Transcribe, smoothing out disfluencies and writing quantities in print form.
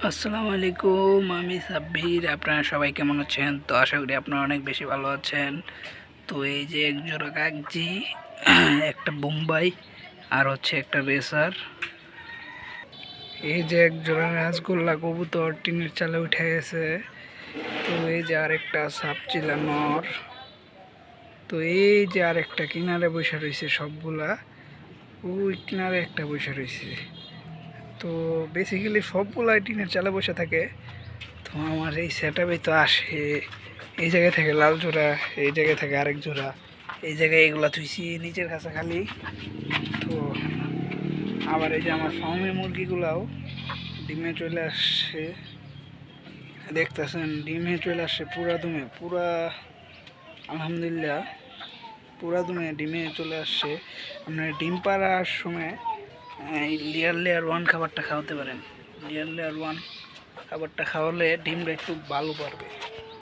আসসালামু আলাইকুম, আমি সাব্বির। আপনারা সবাই কেমন আছেন? তো আশা করি আপনারা অনেক বেশি ভালো আছেন। তো এই যে এক জোড়া কাকজি, একটা বোম্বাই আর হচ্ছে একটা রেসার। এই যে এক জোড়া রাজগোল্লা কবুতর টিনের চালে উঠে গেছে। তো এই যে আরেকটা সাপচিলা নর। তো এই যে আরেকটা কিনারে বসে রয়েছে, সবগুলা ওই কিনারে একটা বসে রয়েছে। তো বেসিক্যালি সবগুলাই টিনের চালে বসে থাকে। তো আমার এই সেটআপে তো আসে এই জায়গায় থেকে লাল জোড়া, এই জায়গায় থেকে আরেক জোড়া, এই জায়গায় এগুলা থুইছি নিচের কাছে খালি। তো আবার এই যে আমার ফার্মের মুরগিগুলাও ডিমে চলে আসছে, দেখতেছেন ডিমে চলে আসছে পুরা আলহামদুলিল্লাহ পুরা ডিমে চলে আসছে। আপনার ডিম পাড়ার সময় লেয়ার 1 খাবারটা খাওয়াতে পারেন। লেয়ার 1 খাবারটা খাওয়ালে ডিমটা একটু ভালো পারবে।